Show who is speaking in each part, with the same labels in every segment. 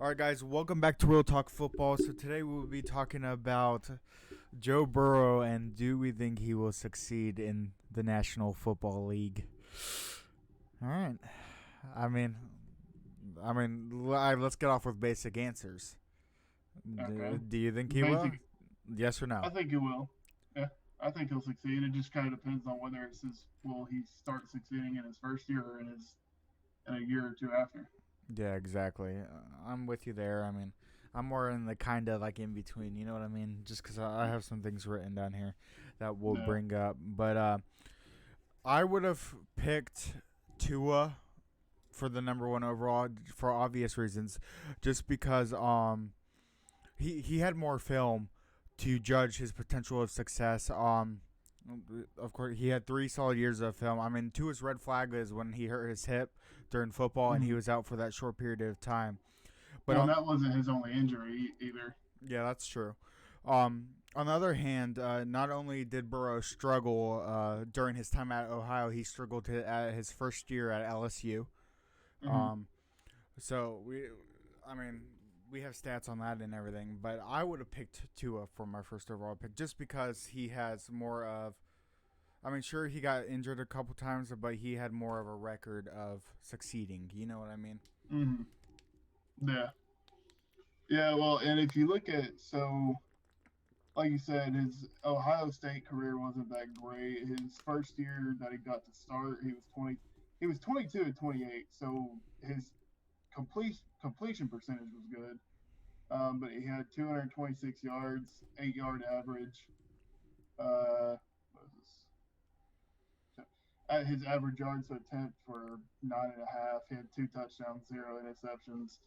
Speaker 1: All right, guys, welcome back to Real Talk Football. So today we will be talking about Joe Burrow and do we think he will succeed in the National Football League? All right. I mean, let's get off with basic answers.
Speaker 2: Okay.
Speaker 1: Do you think he will?
Speaker 2: Basic.
Speaker 1: Yes or no?
Speaker 2: I think he will. Yeah, I think he'll succeed. It just kind of depends on whether it's his. Will he start succeeding in his first year or in a year or two after?
Speaker 1: Yeah, exactly. I'm with you there. I'm more in the kind of like in between. You know what I mean? Just because I have some things written down here that we'll
Speaker 2: No.
Speaker 1: bring up, but I would have picked Tua for the number one overall for obvious reasons, just because he had more film to judge his potential of success. Of course, he had 3 solid years of film. Tua's red flag is when he hurt his hip during football and he
Speaker 2: Mhm.
Speaker 1: was out for that short period of time. But
Speaker 2: Well, and that wasn't his only injury either.
Speaker 1: yeah, that's true. On the other hand, not only did Burrow struggle during his time at Ohio, he struggled at his first year at LSU.
Speaker 2: Hmm.
Speaker 1: Um, So I mean, we have stats on that and everything, but I would have picked Tua for my first overall pick just because he has more of. Sure, he got injured a couple times, but he had more of a record of succeeding. You know what I mean?
Speaker 2: Hmm. Yeah. Yeah. Well, and if you look at like you said, his Ohio State career wasn't that great. His first year that he got to start, he was 20. He was 22 and 28, so his completion percentage was good. But he had 226 yards, 8 yard average. What was this? His average yards per attempt were 9.5. He had 2 touchdowns, 0 interceptions,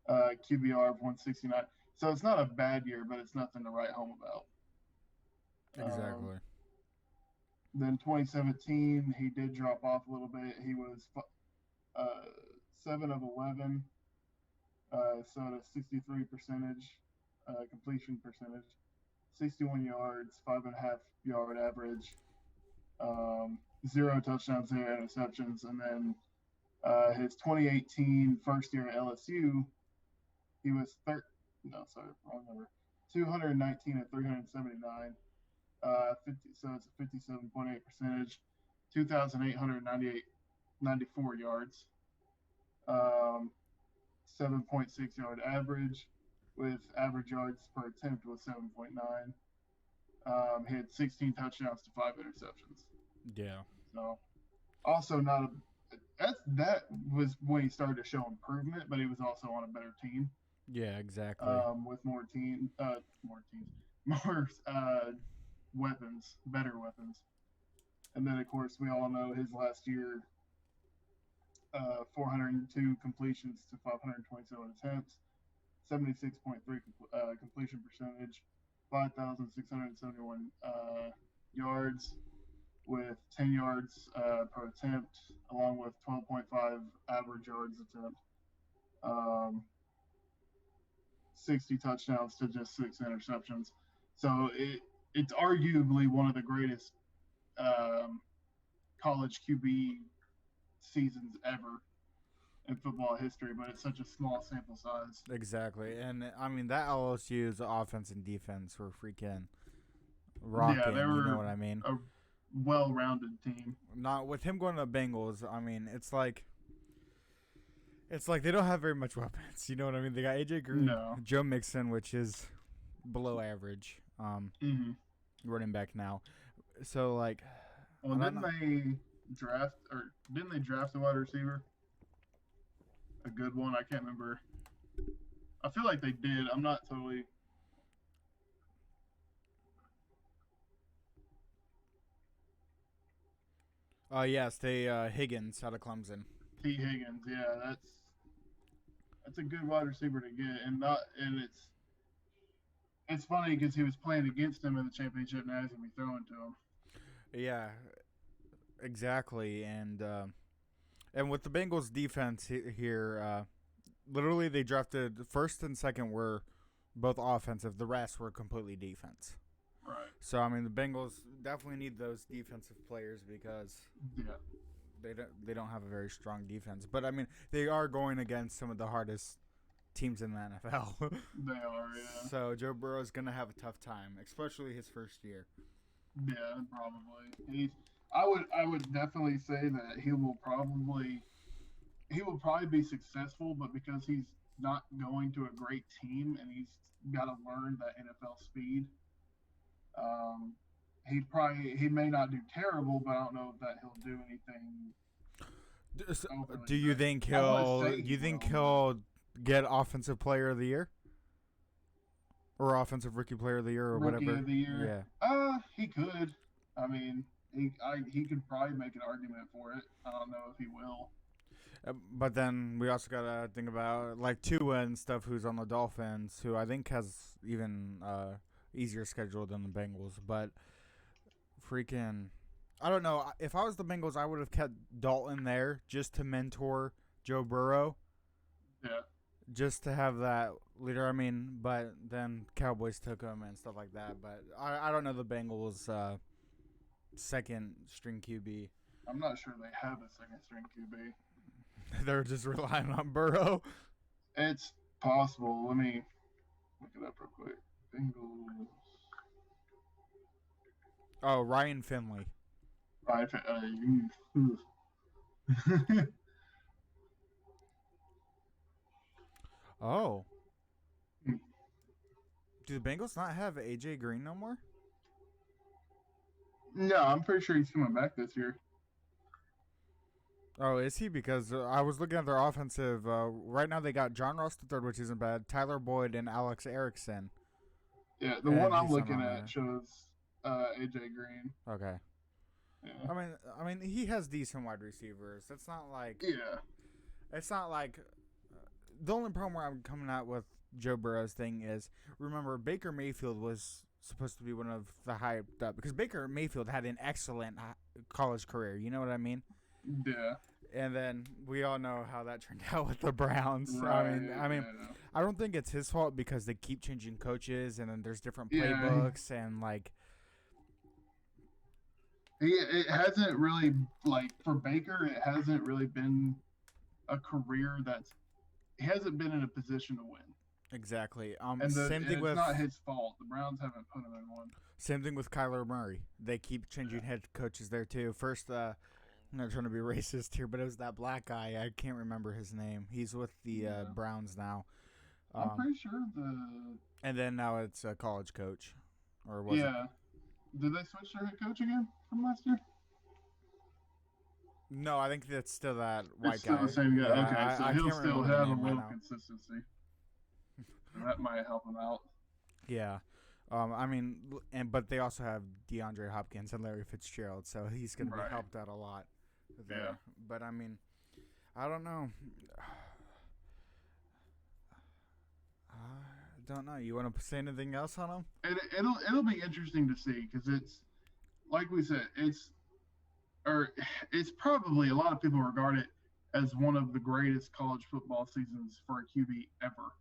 Speaker 2: QBR of 169. So it's not a bad year, but it's nothing to write home about. Um,
Speaker 1: Exactly.
Speaker 2: then 2017, he did drop off a little bit. He was 7 of 11, so at a 63 percentage completion percentage. 61 yards, 5.5 yard average, 0 touchdowns, 0 interceptions. And then his 2018 first year at LSU, he was no, sorry, wrong number. 219 and 379, 50, so it's a 57.8 percentage, 2,898 94 yards, um, 7.6 yard average, with average yards per attempt was 7.9. He had 16 touchdowns to 5 interceptions.
Speaker 1: Yeah.
Speaker 2: So also not a that was when he started to show improvement, but he was also on a better team
Speaker 1: Yeah. Exactly.
Speaker 2: with more teams, more weapons, better weapons. And then of course we all know his last year, 402 completions to 527 attempts, 76.3 completion percentage, 5,671 yards, with 10 yards per attempt, along with 12.5 average yards attempt, um, 60 touchdowns to just 6 interceptions. So it's arguably one of the greatest um, college QB seasons ever in football history, but it's such a small sample size.
Speaker 1: Exactly. And that LSU's offense and defense were freaking
Speaker 2: Yeah, they
Speaker 1: rocking. You know
Speaker 2: were
Speaker 1: what I mean?
Speaker 2: a well-rounded team.
Speaker 1: Not with him going to the Bengals. It's like they don't have very much weapons. You know what I mean? They got AJ Green,
Speaker 2: No.
Speaker 1: Joe Mixon, which is below average
Speaker 2: Mm-hmm.
Speaker 1: running back now. So like,
Speaker 2: Well,
Speaker 1: I don't know.
Speaker 2: didn't they draft a wide receiver? A good one. I can't remember. I feel like they did. I'm not totally.
Speaker 1: Yes, they Higgins out of Clemson.
Speaker 2: T. Higgins. Yeah, that's a good wide receiver to get, and not and it's funny because he was playing against him in the championship, and now he's gonna be throwing to him.
Speaker 1: Yeah, exactly. And with the Bengals defense here, literally they drafted first and second were both offensive. The rest were completely defense.
Speaker 2: Right.
Speaker 1: So the Bengals definitely need those defensive players because
Speaker 2: Yeah.
Speaker 1: they don't have a very strong defense. But they are going against some of the hardest. teams in the NFL.
Speaker 2: They are, yeah.
Speaker 1: So Joe Burrow is gonna have a tough time, especially his first year.
Speaker 2: Yeah, probably. I would definitely say that he will probably be successful, but because he's not going to a great team and he's got to learn that NFL speed, um, he may not do terrible, but I don't know that he'll do anything overly
Speaker 1: Do you
Speaker 2: great.
Speaker 1: think
Speaker 2: I want to
Speaker 1: he'll?
Speaker 2: say
Speaker 1: You
Speaker 2: he
Speaker 1: think
Speaker 2: will,
Speaker 1: he'll get Offensive Player of the Year or Offensive Rookie Player of the Year or
Speaker 2: but Rookie
Speaker 1: whatever?
Speaker 2: of the Year.
Speaker 1: Yeah.
Speaker 2: He could. I mean, he could probably make an argument for it. I don't know if he will.
Speaker 1: But then we also gotta think about like Tua and stuff, who's on the Dolphins, who I think has even easier schedule than the Bengals. But freaking, I don't know. If I was the Bengals, I would have kept Dalton there just to mentor Joe Burrow,
Speaker 2: Yeah.
Speaker 1: just to have that leader. I mean, but then Cowboys took him and stuff like that. But I don't know the Bengals' second string QB.
Speaker 2: I'm not sure they have a second string QB.
Speaker 1: They're just relying on Burrow.
Speaker 2: It's possible. Let me look it up real quick. Bengals.
Speaker 1: Oh, Ryan Finley.
Speaker 2: Right.
Speaker 1: Oh. Do the Bengals not have AJ Green no more?
Speaker 2: No, I'm pretty sure he's coming back this year.
Speaker 1: Oh, is he? Because I was looking at their offensive. Right now they got John Ross III, which isn't bad. Tyler Boyd and Alex Erickson.
Speaker 2: Yeah, the
Speaker 1: And
Speaker 2: one I'm
Speaker 1: he's not
Speaker 2: looking
Speaker 1: on
Speaker 2: at
Speaker 1: there.
Speaker 2: shows AJ Green.
Speaker 1: Okay.
Speaker 2: Yeah.
Speaker 1: I mean, he has decent wide receivers. It's not like.
Speaker 2: Yeah.
Speaker 1: It's not like. The only problem where I'm coming out with Joe Burrow's thing is, remember, Baker Mayfield was supposed to be one of the hyped up, because Baker Mayfield had an excellent college career. You know what I mean?
Speaker 2: Yeah.
Speaker 1: And then we all know how that turned out with the Browns.
Speaker 2: Right,
Speaker 1: I mean,
Speaker 2: yeah.
Speaker 1: I don't think it's his fault, because they keep changing coaches, and then there's different
Speaker 2: Yeah.
Speaker 1: playbooks, and like.
Speaker 2: It hasn't really, like, for Baker, it hasn't really been a career he hasn't been in a position to win.
Speaker 1: Exactly.
Speaker 2: Same thing with. It's not his fault. The Browns haven't put him in one.
Speaker 1: Same thing with Kyler Murray. They keep changing head coaches there too. First, I'm not trying to be racist here, but it was that black guy. I can't remember his name. He's with the Browns now.
Speaker 2: I'm pretty sure
Speaker 1: And then now it's a college coach, or was it?
Speaker 2: Yeah. Did they switch their head coach again from last year?
Speaker 1: No, I think that's still that white
Speaker 2: It's still
Speaker 1: guy.
Speaker 2: the same guy.
Speaker 1: Yeah,
Speaker 2: Okay, so
Speaker 1: I
Speaker 2: he'll
Speaker 1: can't
Speaker 2: still
Speaker 1: remember the
Speaker 2: have a
Speaker 1: name right
Speaker 2: little
Speaker 1: now.
Speaker 2: consistency. That might help him out.
Speaker 1: Yeah. I mean, but they also have DeAndre Hopkins and Larry Fitzgerald, so he's going to be helped out a lot there.
Speaker 2: Yeah.
Speaker 1: But I mean, I don't know. I don't know. You want to say anything else on him?
Speaker 2: It'll be interesting to see, because it's like we said, it's probably, a lot of people regard it as one of the greatest college football seasons for a QB ever.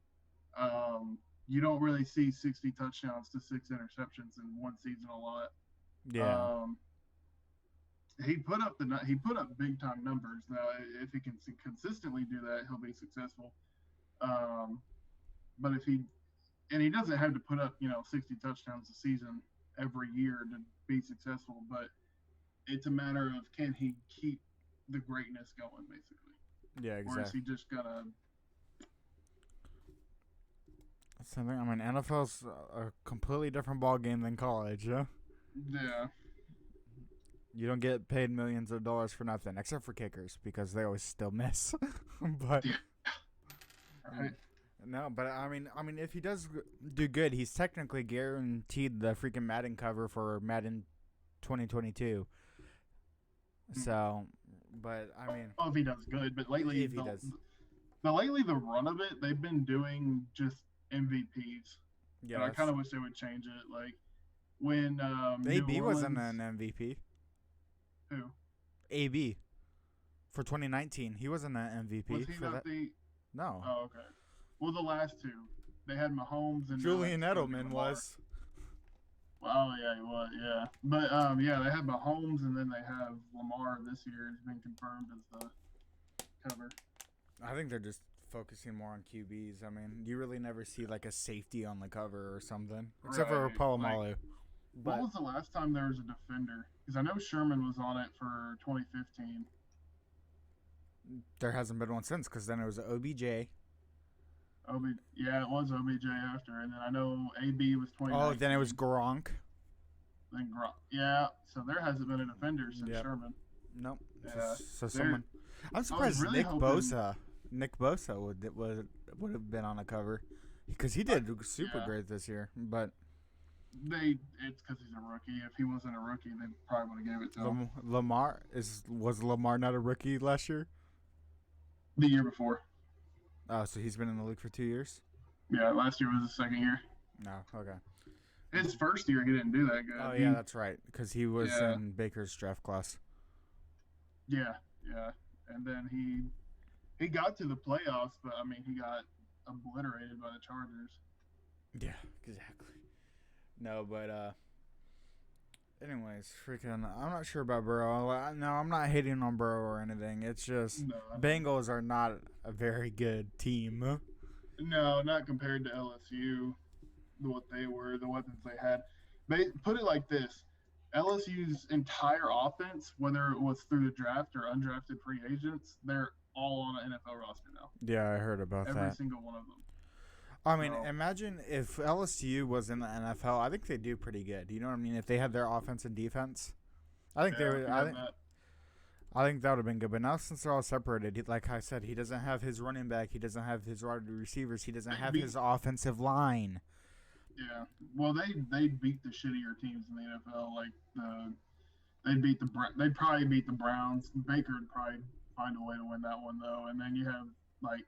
Speaker 2: You don't really see 60 touchdowns to 6 interceptions in one season a lot.
Speaker 1: Yeah.
Speaker 2: He put up big time numbers. Now, if he can consistently do that, he'll be successful. But he doesn't have to put up 60 touchdowns a season every year to be successful. But it's a matter of, can he keep the greatness going, basically?
Speaker 1: Yeah, exactly.
Speaker 2: Or is he just gonna?
Speaker 1: Something. I mean, NFL's a completely different ball game than college, yeah.
Speaker 2: Yeah.
Speaker 1: You don't get paid millions of dollars for nothing, except for kickers, because they always still miss. But
Speaker 2: yeah. Right.
Speaker 1: No, but I mean, if he does do good, he's technically guaranteed the freaking Madden cover for Madden 2022. So, but I mean,
Speaker 2: if he does good, but lately, lately the run of it, they've been doing just MVPs.
Speaker 1: yeah,
Speaker 2: and I kind of wish they would change it. Like when
Speaker 1: AB wasn't an MVP.
Speaker 2: Who?
Speaker 1: AB for 2019, he wasn't an MVP.
Speaker 2: Was he
Speaker 1: for
Speaker 2: not
Speaker 1: that. No.
Speaker 2: Oh, okay. Well, the last two, they had Mahomes and
Speaker 1: Julian Edelman was.
Speaker 2: Oh yeah, he was. Yeah, but yeah, they had Mahomes, and then they have Lamar this year. Has been confirmed as the cover.
Speaker 1: I think they're just focusing more on QBs. I mean, you really never see like a safety on the cover or something, except for
Speaker 2: Right. Like,
Speaker 1: Palomalu.
Speaker 2: what
Speaker 1: But
Speaker 2: was the last time there was a defender? Because I know Sherman was on it for 2015.
Speaker 1: there hasn't been one since, because then it was OBJ.
Speaker 2: Yeah, it was OBJ after, and then I know AB was
Speaker 1: Oh, then it was
Speaker 2: 2019.
Speaker 1: Gronk.
Speaker 2: Then yeah, so there hasn't been a defender since
Speaker 1: Yep.
Speaker 2: Sherman.
Speaker 1: Nope.
Speaker 2: Yeah,
Speaker 1: So
Speaker 2: there.
Speaker 1: someone. I'm
Speaker 2: I was
Speaker 1: surprised
Speaker 2: really hoping.
Speaker 1: Nick Bosa would have been on the cover, because he
Speaker 2: I,
Speaker 1: did super
Speaker 2: yeah,
Speaker 1: great this year. But
Speaker 2: it's because he's a rookie. If he wasn't a rookie, they probably would have gave it to him
Speaker 1: Was Lamar not a rookie last year?
Speaker 2: the year before.
Speaker 1: Oh, so he's been in the league for 2 years.
Speaker 2: Yeah, last year was his second year.
Speaker 1: No, okay.
Speaker 2: His first year, he didn't do that good.
Speaker 1: Oh yeah, that's right, because he was
Speaker 2: Yeah,
Speaker 1: in Baker's draft class.
Speaker 2: yeah, yeah. And then he got to the playoffs, but I mean, he got obliterated by the Chargers.
Speaker 1: Yeah, exactly. No, but anyways, freaking, I'm not sure about Burrow. No, I'm not hating on Burrow or anything. It's just
Speaker 2: No,
Speaker 1: Bengals are not a very good team.
Speaker 2: no, not compared to LSU. What they were, the weapons they had. They put it like this: LSU's entire offense, whether it was through the draft or undrafted free agents, they're all on an NFL roster now.
Speaker 1: Yeah, I heard about
Speaker 2: Every
Speaker 1: that.
Speaker 2: single one of them.
Speaker 1: I mean,
Speaker 2: So,
Speaker 1: imagine if LSU was in the NFL. I think they do pretty good. You know what I mean? If they had their offense and defense, I think
Speaker 2: yeah,
Speaker 1: they would.
Speaker 2: that.
Speaker 1: I think that would have been good. But now since they're all separated, like I said, he doesn't have his running back. He doesn't have his wide receivers. He doesn't have his offensive line.
Speaker 2: Yeah, well, they beat the shittier teams in the NFL. Like they'd probably beat the Browns. Baker would probably find a way to win that one though. And then you have like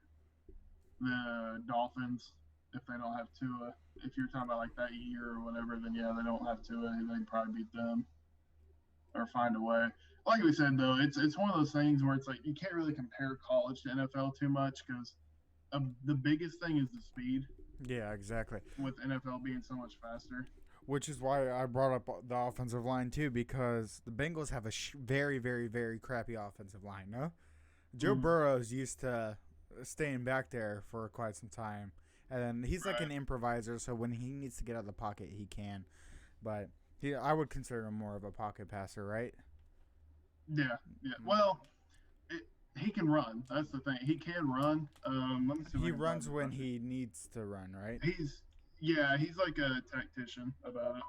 Speaker 2: the Dolphins if they don't have Tua. If you're talking about like that year or whatever, then yeah, they don't have Tua. They'd probably beat them or find a way. Like we said though, it's one of those things where it's like you can't really compare college to NFL too much because the biggest thing is the speed.
Speaker 1: Yeah, exactly.
Speaker 2: With NFL being so much faster.
Speaker 1: Which is why I brought up the offensive line too, because the Bengals have a very, very, very crappy offensive line. No, Joe Burrow's used to staying back there for quite some time, and he's like an improviser. So when he needs to get out of the pocket, he can. But I would consider him more of a pocket passer, right?
Speaker 2: Yeah, yeah. Well, he can run. That's the thing. He can run. Let me see.
Speaker 1: He runs when he needs to run, right?
Speaker 2: He's like a tactician about it.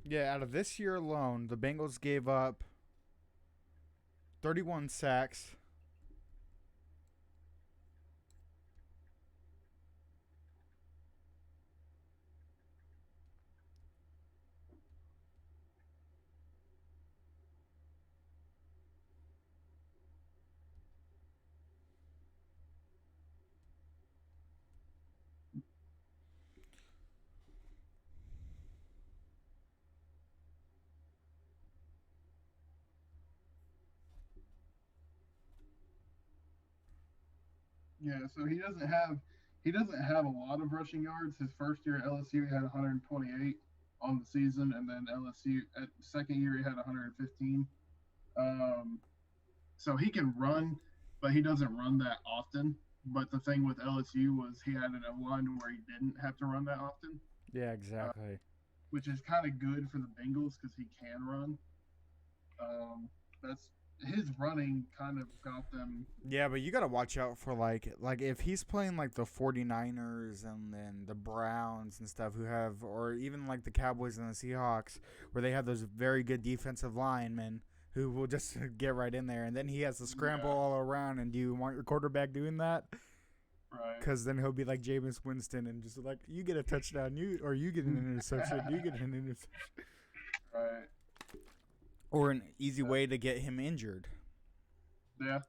Speaker 1: Yeah, out of this year alone, the Bengals gave up 31 sacks.
Speaker 2: Yeah, so he doesn't have a lot of rushing yards. His first year at LSU, he had 128 on the season, and then LSU at second year he had 115. Um, so he can run, but he doesn't run that often. But the thing with LSU was he had an O-line where he didn't have to run that often.
Speaker 1: Yeah, exactly.
Speaker 2: Which is kind of good for the Bengals because he can run. That's his running kind of got them.
Speaker 1: Yeah, but you got to watch out for like if he's playing like the 49ers and then the Browns and stuff who have, or even like the Cowboys and the Seahawks where they have those very good defensive linemen who will just get right in there, and then he has to scramble all around. And do you want your quarterback doing that?
Speaker 2: Right.
Speaker 1: Because then he'll be like Jameis Winston and just like, you get a touchdown, you get an interception, you get an interception.
Speaker 2: Right.
Speaker 1: Or an easy way to get him injured.
Speaker 2: Yeah.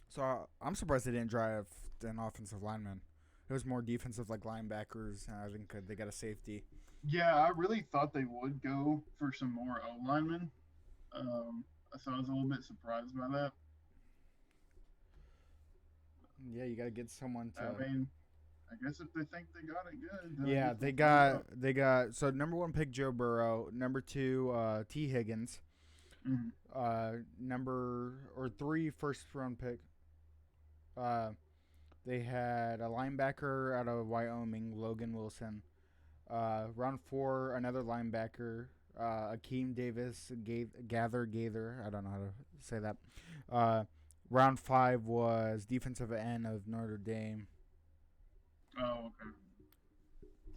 Speaker 1: So I'm surprised they didn't drive an offensive lineman. It was more defensive, like linebackers. I think they got a safety.
Speaker 2: Yeah, I really thought they would go for some more O linemen. So I was a little bit surprised by that.
Speaker 1: Yeah, you got to get someone to.
Speaker 2: I mean, I guess if they think they got it good, then I
Speaker 1: Yeah,
Speaker 2: guess we'll find out.
Speaker 1: they got so number 1 pick Joe Burrow, number 2 T Higgins,
Speaker 2: Mhm.
Speaker 1: number or 3 first round pick. They had a linebacker out of Wyoming, Logan Wilson. Round 4, another linebacker, Akeem Davis, Gather. I don't know how to say that. Round 5 was defensive end of Notre Dame.
Speaker 2: Oh, okay.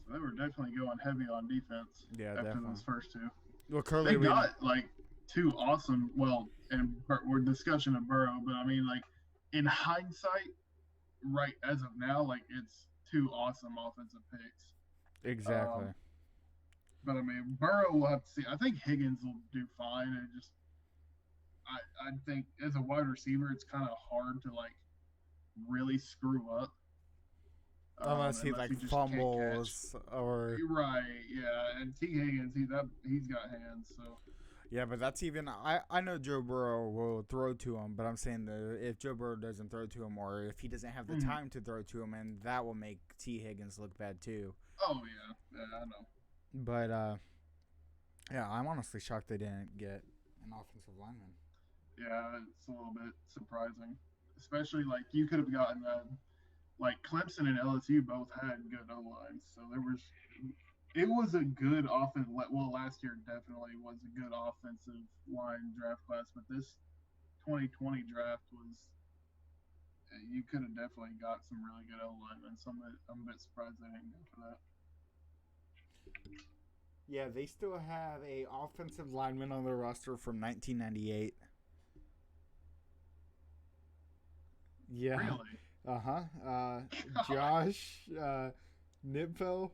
Speaker 2: So they were definitely going heavy on defense
Speaker 1: Yeah,
Speaker 2: after
Speaker 1: definitely.
Speaker 2: those first two.
Speaker 1: Well,
Speaker 2: They
Speaker 1: currently
Speaker 2: got like two awesome. Well, and we're discussion of Burrow, but I mean, like in hindsight, right as of now, like it's two awesome offensive picks.
Speaker 1: exactly.
Speaker 2: But I mean, Burrow will have to see. I think Higgins will do fine. And just, I think as a wide receiver, it's kind of hard to like really screw up.
Speaker 1: Unless he like
Speaker 2: you just can't catch.
Speaker 1: fumbles or
Speaker 2: Right, yeah. And T Higgins, he's got hands, so
Speaker 1: yeah, but that's even I know Joe Burrow will throw to him, but I'm saying that if Joe Burrow doesn't throw to him or if he doesn't have the time to throw to him, and that will make T Higgins look bad too.
Speaker 2: oh yeah, I know.
Speaker 1: But yeah, I'm honestly shocked they didn't get an offensive lineman.
Speaker 2: Yeah, it's a little bit surprising, especially like you could have gotten like Clemson and LSU both had good O lines, so it was a good offense. Well, last year definitely was a good offensive line draft class, but this 2020 draft was you could have definitely got some really good O linemen. So I'm a bit surprised they didn't go for that.
Speaker 1: Yeah, they still have a offensive lineman on their roster from 1998. Yeah.
Speaker 2: Really?
Speaker 1: Josh Nipfel.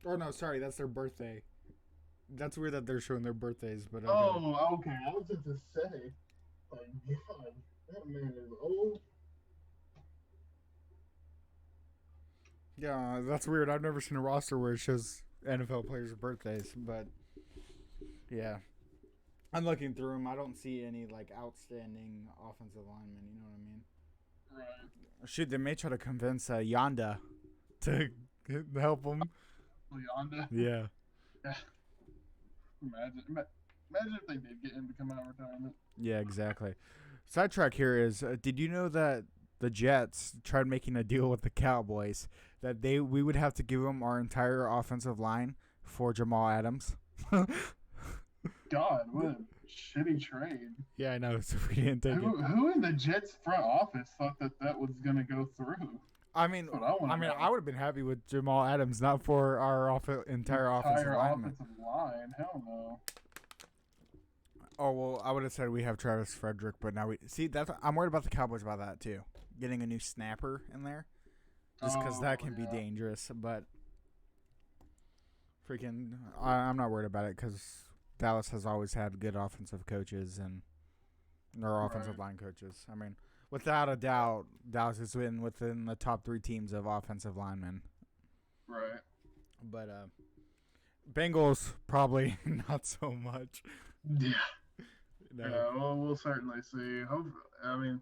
Speaker 1: Oh no, sorry, that's their birthday. That's weird that they're showing their birthdays, but okay.
Speaker 2: Oh, okay. I was just to say, like, God, that man is old.
Speaker 1: Yeah, that's weird. I've never seen a roster where it shows NFL players' birthdays, but yeah. I'm looking through them. I don't see any like outstanding offensive linemen. You know what I mean?
Speaker 2: Right.
Speaker 1: Shoot, they may try to convince Yonda to help them.
Speaker 2: Leonda.
Speaker 1: Yeah.
Speaker 2: Imagine if they did get him to come out of retirement.
Speaker 1: Yeah, exactly. Sidetrack here is: did you know that the Jets tried making a deal with the Cowboys that we would have to give them our entire offensive line for Jamal Adams?
Speaker 2: God, what a shitty trade.
Speaker 1: Yeah, I know. So we didn't take it.
Speaker 2: Who in the Jets front office thought that was going to go through?
Speaker 1: I mean, I would have been happy with Jamal Adams, not for our entire offensive line.
Speaker 2: Hell no.
Speaker 1: Oh well, I would have said we have Travis Frederick, but now I'm worried about the Cowboys about that too. Getting a new snapper in there, just because that can be dangerous. But freaking, I'm not worried about it because Dallas has always had good offensive coaches and their offensive line coaches. I mean, without a doubt, Dallas has been within the top 3 teams of offensive linemen.
Speaker 2: Right.
Speaker 1: But Bengals probably not so much.
Speaker 2: Yeah.
Speaker 1: No.
Speaker 2: Yeah, well, we'll certainly see. I mean,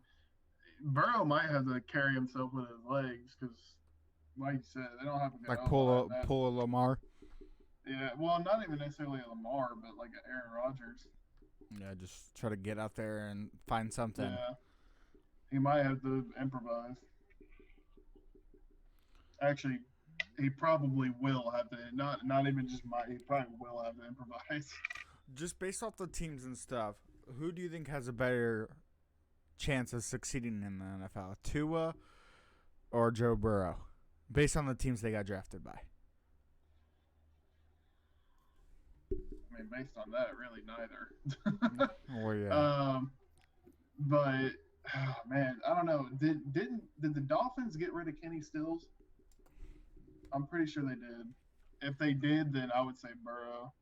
Speaker 2: Burrow might have to carry himself with his legs because, like you said, they don't have a good
Speaker 1: like pull a Lamar.
Speaker 2: Yeah, well, not even necessarily a Lamar, but like an Aaron Rodgers.
Speaker 1: Yeah, just try to get out there and find something.
Speaker 2: Yeah, he might have to improvise. Actually, he probably will have to. Not even just might. He probably will have to improvise.
Speaker 1: Just based off the teams and stuff, who do you think has a better chance of succeeding in the NFL, Tua or Joe Burrow, based on the teams they got drafted by?
Speaker 2: I mean, based on that, really neither.
Speaker 1: Oh yeah.
Speaker 2: But oh, man, I don't know. Did the Dolphins get rid of Kenny Stills? I'm pretty sure they did. If they did, then I would say Burrow.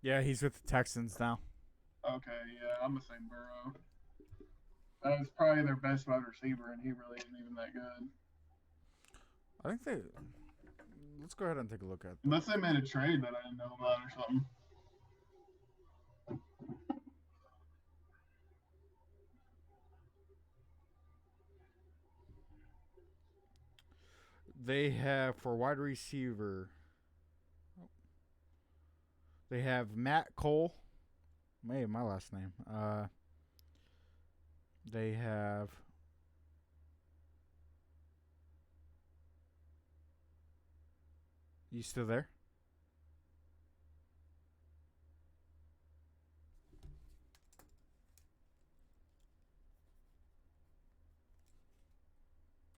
Speaker 1: Yeah, he's with the Texans now.
Speaker 2: Okay, yeah, I'm gonna say Burrow. That was probably their best wide receiver, and he really isn't even that good.
Speaker 1: I think they. Let's go ahead and take a look at.
Speaker 2: Unless they made a trade that I didn't know about or something.
Speaker 1: They have for wide receiver. They have Matt Cole. Maybe my last name. They have. You still there?